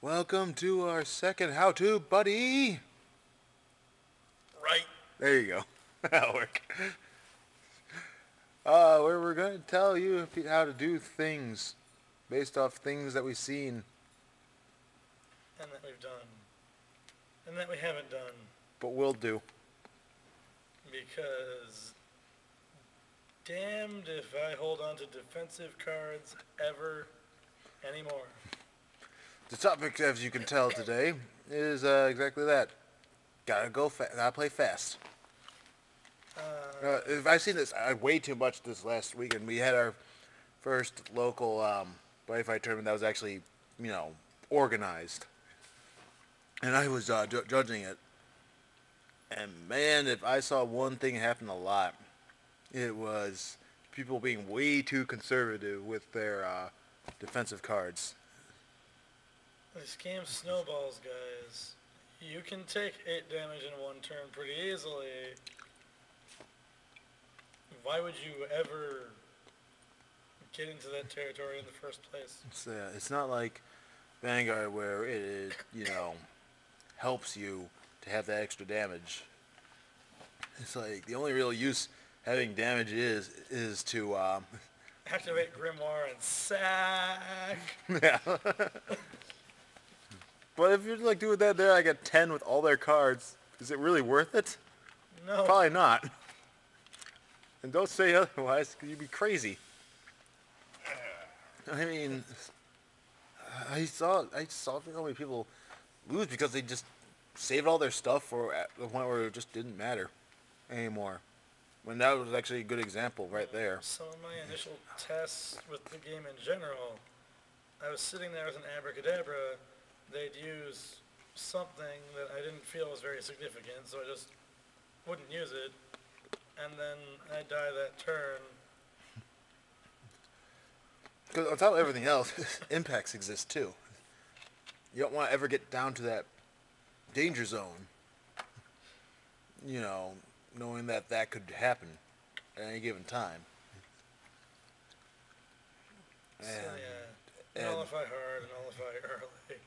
Welcome to our second how-to, buddy. Right. There you go. That'll work. Where we're going to tell you how to do things based off things that we've seen, And that we've done. And that we haven't done. but will do. Because damned if I hold on to defensive cards ever anymore. The topic, as you can tell today, is exactly that. Gotta play fast. I've seen this way too much this last weekend. We had our first local Buddy Fight tournament that was actually, organized. And I was judging it. And man, if I saw one thing happen a lot, it was people being way too conservative with their defensive cards. This game snowballs, guys. You can take 8 damage in one turn pretty easily. Why would you ever get into that territory in the first place? It's not like Vanguard where it helps you to have that extra damage. It's like the only real use having damage is to Activate Grimoire and sack. yeah. But if you're like doing that there, I get 10 with all their cards. Is it really worth it? No. Probably not. And don't say otherwise, because you'd be crazy. I mean, I saw so many people lose because they just saved all their stuff for at the point where it just didn't matter anymore. When that was actually a good example right there. Some of my initial tests with the game in general, I was sitting there with an abracadabra. They'd use something that I didn't feel was very significant, so I just wouldn't use it. And then I'd die that turn. Because on top of everything else, impacts exist too. You don't want to ever get down to that danger zone. Knowing that could happen at any given time. So yeah, nullify hard and nullify early.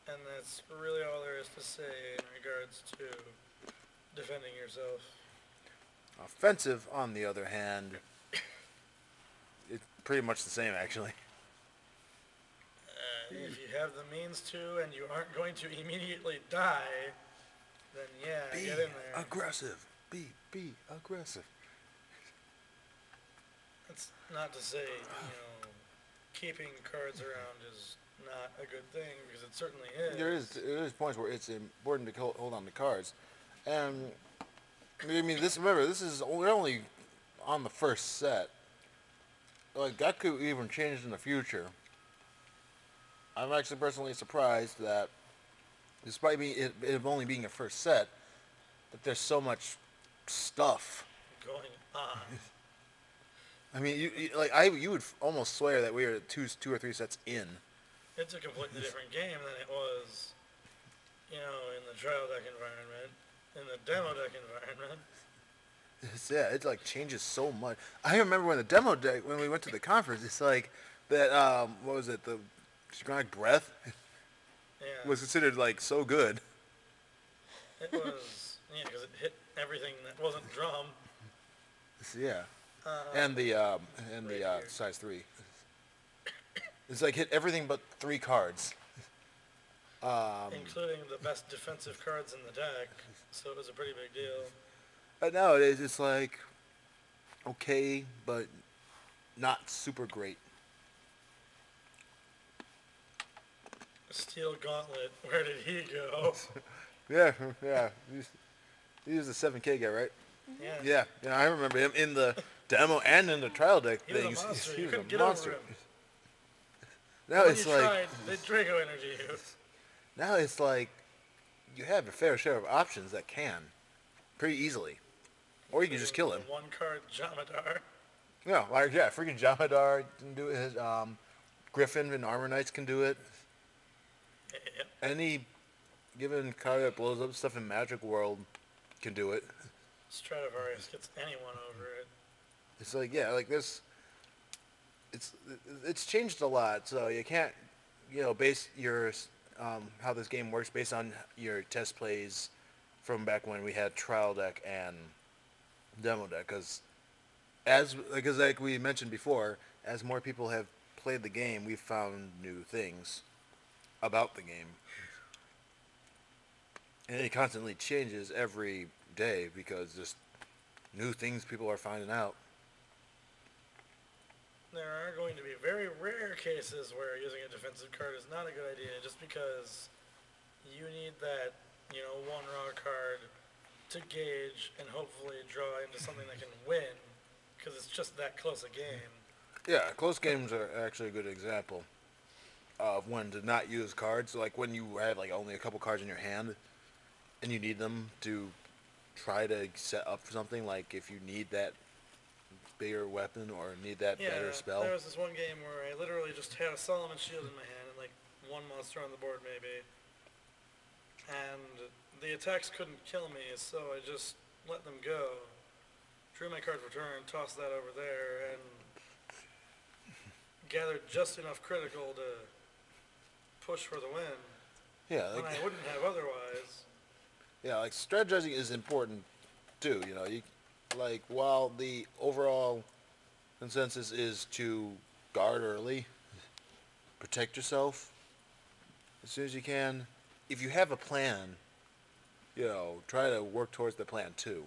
And that's really all there is to say in regards to defending yourself. Offensive, on the other hand, it's pretty much the same actually. If you have the means to and you aren't going to immediately die, then yeah, Be get in there. aggressive. Be aggressive. That's not to say, keeping cards around is not a good thing, because it certainly is. There is points where it's important to hold on to cards, and I mean this. Remember, we're only on the first set. Like that could even change in the future. I'm actually personally surprised that, despite it only being a first set, that there's so much stuff Going on. I mean, you would almost swear that we were two or three sets in. It's a completely different game than it was, in the trial deck environment, in the demo deck environment. It like changes so much. I remember when the demo deck, when we went to the conference, it's like that. What was it? The Synchronic Breath Yeah. was considered like so good. It was, because it hit everything that wasn't drum. Yeah, and the here. size 3. It's like hit everything but 3 cards. Including the best defensive cards in the deck, so it was a pretty big deal. But nowadays it's like okay, but not super great. Steel Gauntlet, where did he go? Yeah. He was the 7K guy, right? Yeah. Yeah. I remember him in the demo and in the trial deck He was a things. monster. He You was couldn't a get monster. over him. Now When it's you like tried, they Draco Energy you. now it's like you have a fair share of options that can pretty easily, or you can just kill him. One card Jamadar. Freaking Jamadar can do it. His, Griffin and Armor Knights can do it. Yep. Any given card that blows up stuff in Magic World can do it. Stradivarius gets anyone over it. It's like, yeah, like this. It's changed a lot, so you can't base your how this game works based on your test plays from back when we had trial deck and demo deck. Because like we mentioned before, as more people have played the game, we've found new things about the game, and it constantly changes every day because just new things people are finding out. There are going to be very rare cases where using a defensive card is not a good idea just because you need that, one raw card to gauge and hopefully draw into something that can win because it's just that close a game. Yeah, close games are actually a good example of when to not use cards. Like when you have like only a couple cards in your hand and you need them to try to set up for something. Like if you need that bigger weapon or need that Yeah, better spell. there was this one game where I literally just had a Solomon Shield in my hand and like one monster on the board maybe, and the attacks couldn't kill me, so I just let them go. Drew my card for turn, tossed that over there, and gathered just enough critical to push for the win Yeah, when I wouldn't have otherwise. yeah, like strategizing is important too. While the overall consensus is to guard early, protect yourself as soon as you can. If you have a plan, try to work towards the plan too.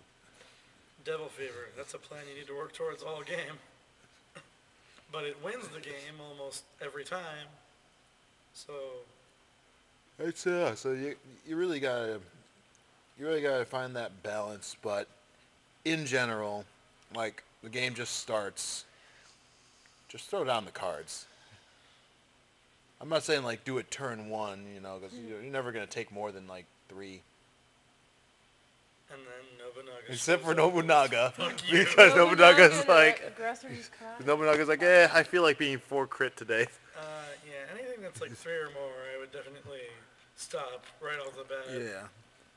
Devil Fever, that's a plan you need to work towards all game. But it wins the game almost every time. So It's so you really gotta find that balance. But in general, like the game just starts, just throw down the cards. I'm not saying like do it turn one, because you're never gonna take more than like three. and then Nobunaga. Except for shows up. Nobunaga, Fuck you. because Nobunaga's the like, aggressors cry. Nobunaga's like, I feel like being 4 crit today. Yeah, anything that's like 3 or more, I would definitely stop right off the bat. Yeah,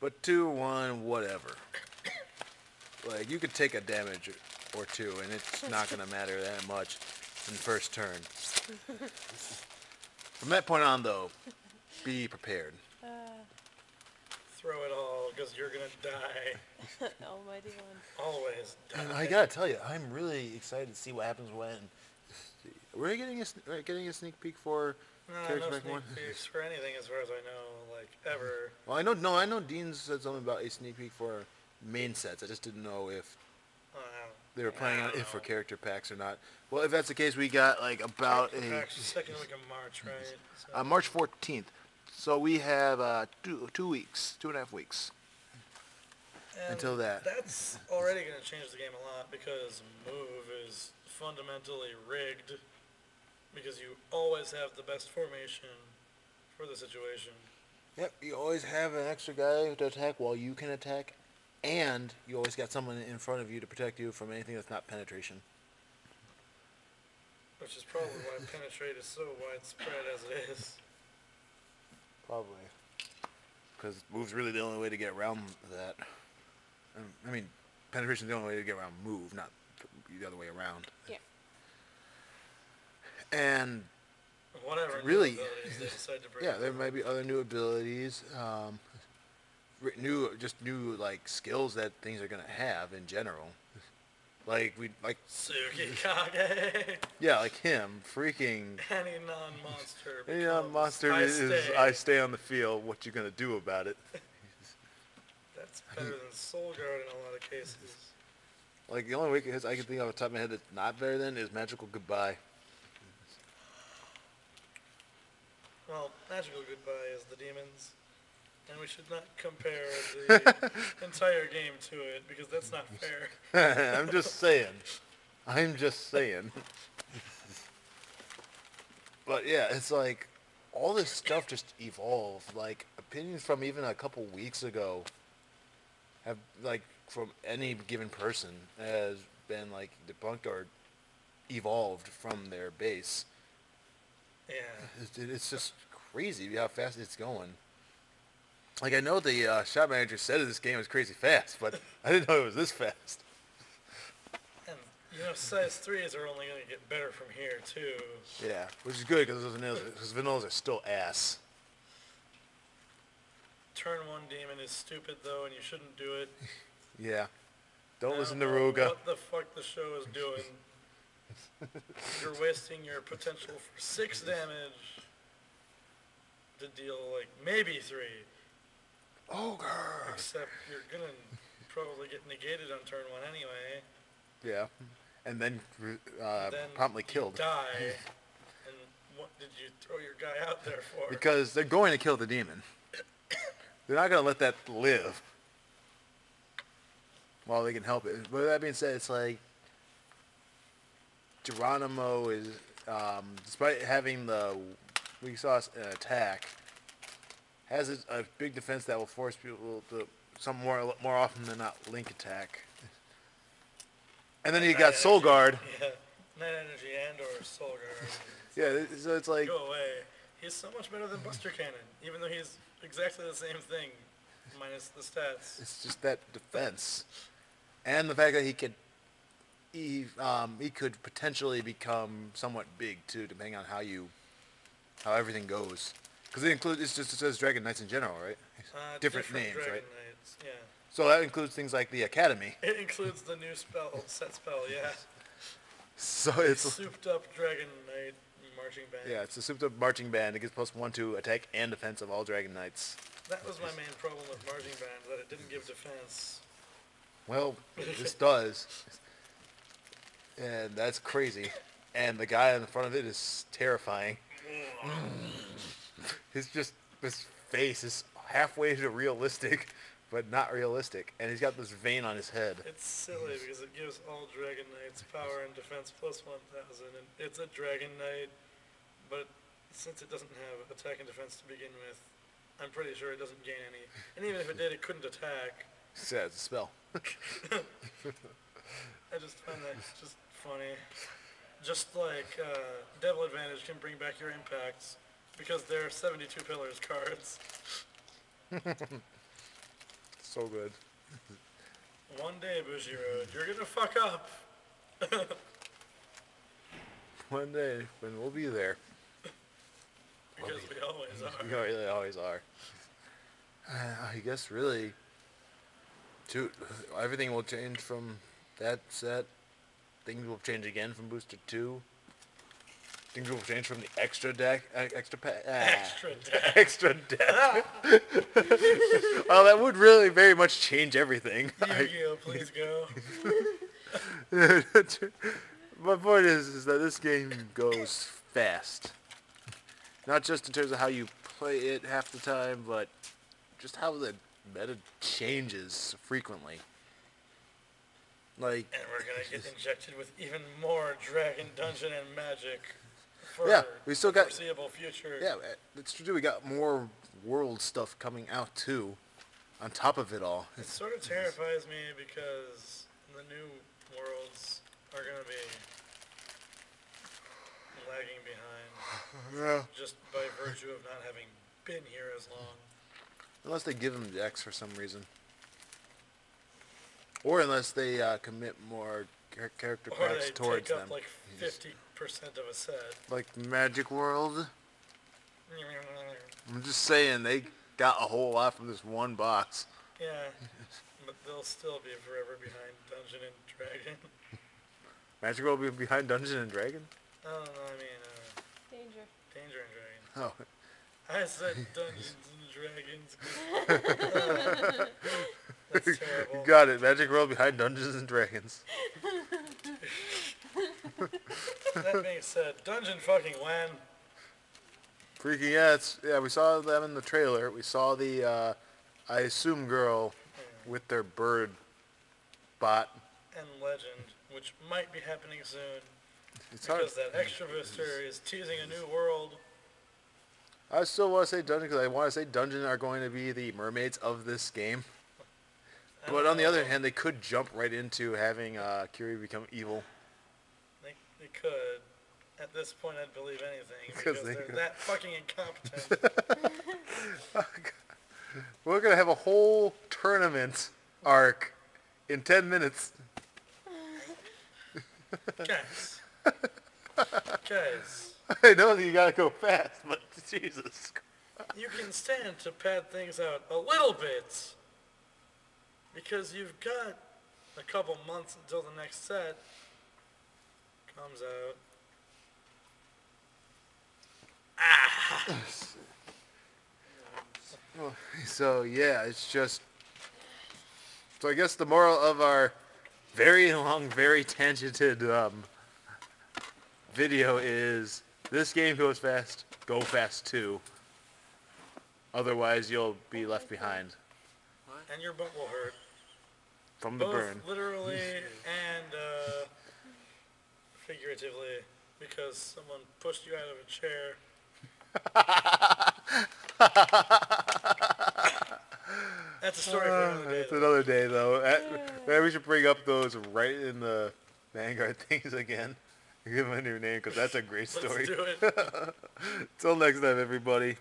but 2-1, whatever. Like you could take a damage or two, and it's not gonna matter that much in first turn. From that point on, though, be prepared. Throw it all, because you're gonna die. Almighty one. Always die. And I gotta tell you, I'm really excited to see what happens when. We're getting a sneak peek for No Character Pack sneak 1. peeks for anything as far as I know, like, ever. Well, I know Dean said something about a sneak peek for main sets. I just didn't know if they were planning on it for character packs or not. Well, if that's the case, we got like about Second week of March, right? So, March 14th. So we have 2 weeks, 2.5 weeks. and until that. That's already going to change the game a lot because move is fundamentally rigged because you always have the best formation for the situation. Yep, you always have an extra guy to attack while you can attack, and you always got someone in front of you to protect you from anything that's not penetration. Which is probably why penetrate is so widespread as it is. Probably. Because move's really the only way to get around that. I mean, penetration is the only way to get around move, not the other way around. Yeah. And Whatever really, new abilities they decide to bring. yeah, there might be other new abilities, new like skills that things are gonna have in general. Like Tsukikage. yeah, like him, freaking. Any non-monster. Any becomes monster I stay on the field. What you gonna do about it? That's better than Soul Guard in a lot of cases. Like the only weakness I can think of off the top of my head that's not better than is Magical Goodbye. Well, Magical Goodbye is the demons, and we should not compare the entire game to it because that's not fair. I'm just saying. I'm just saying. But yeah, it's like all this stuff just evolved. Like opinions from even a couple weeks ago have like from any given person has been like debunked or evolved from their base. Yeah. It's just crazy how fast it's going. Like I know the shop manager said this game was crazy fast, but I didn't know it was this fast. And You know, size 3s are only going to get better from here, too. Yeah, which is good because vanillas are still ass. Turn 1 demon is stupid, though, and you shouldn't do it. Yeah. Don't listen to know Ruga. what the fuck the show is doing. You're wasting your potential for 6 damage to deal, like, maybe 3. Ogre! Except you're going to probably get negated on turn 1 anyway. Yeah. And then Then promptly you killed. die. And what did you throw your guy out there for? Because they're going to kill the demon. They're not going to let that live. While they can help it. But that being said, it's like Geronimo is, despite having the weak sauce attack, has a big defense that will force people to more often than not link attack. And then you got Soul Guard. Yeah, Night Energy and or Soul Guard. Yeah, so it's like... Go away. He's so much better than Buster Cannon, even though he's exactly the same thing, minus the stats. It's just that defense. And the fact that he could potentially become somewhat big too, depending on how everything goes. Because it says Dragon Knights in general, right? Different names, Dragon right? Knights, yeah. So that includes things like the Academy. It includes the new set spell, yeah. So it's Souped up Dragon Knight marching band. yeah, it's a souped up marching band. It gives +1 to attack and defense of all Dragon Knights. That was my main problem with marching band, that it didn't give defense. Well, this does. And that's crazy. And the guy in the front of it is terrifying. His face is halfway to realistic, but not realistic. And he's got this vein on his head. It's silly because it gives all Dragon Knights power and defense +1,000, and it's a Dragon Knight, but since it doesn't have attack and defense to begin with, I'm pretty sure it doesn't gain any. And even if it did, it couldn't attack. Yeah, it's a spell. I just find that just funny. Just like Devil Advantage can bring back your impacts because they're 72 Pillars cards. So good. One day, Bushiroad, you're gonna fuck up. One day, when we'll be there. Because we always are. We really always are. I guess really, everything will change from that set. Things will change again from Booster 2. Things will change from the extra deck, extra deck. Extra deck. Well, that would really very much change everything. Yu-Gi-Oh, please go. My point is that this game goes fast. Not just in terms of how you play it half the time, but just how the meta changes frequently. Like, And we're gonna get injected with even more Dragon Dungeon and Magic for we still got foreseeable future. Yeah, it's true. We got more world stuff coming out too, on top of it all. It sort of terrifies me because the new worlds are gonna be lagging behind. Yeah. Just by virtue of not having been here as long. Unless they give them decks for some reason. Or unless they commit more character Or packs they towards take them. up like 50% of a set. Like Magic World. I'm just saying, they got a whole lot from this one box. Yeah, but they'll still be forever behind Dungeon and Dragon. Magic World will be behind Dungeon and Dragon? I don't know, I mean, Danger. Danger and Dragon. Oh. I said Dungeons and Dragons. That's terrible. You got it. Magic World behind Dungeons and Dragons. That being said, Dungeon fucking when? Freaking yeah, we saw them in the trailer. We saw the, I assume girl with their bird bot. And Legend, which might be happening soon. It's because hard. that extra booster is teasing a new world. I still want to say Dungeon because I want to say Dungeon are going to be the mermaids of this game. But on the other hand, they could jump right into having Curie become evil. They could. At this point, I'd believe anything because they're that fucking incompetent. We're going to have a whole tournament arc in 10 minutes. Guys. Guys. I know that you gotta go fast, but Jesus. You can stand to pad things out a little bit. Because you've got a couple months until the next set comes out. So yeah, it's just. So I guess the moral of our very long, very tangented video is this game goes fast, go fast too. Otherwise, you'll be left behind And your butt will hurt. from the Both burn. literally and figuratively. Because someone pushed you out of a chair. That's a story for another day. It's another day, though. Maybe we should bring up those right in the Vanguard things again. Give them a new name, because that's a great story. Let's do it. Till next time, everybody.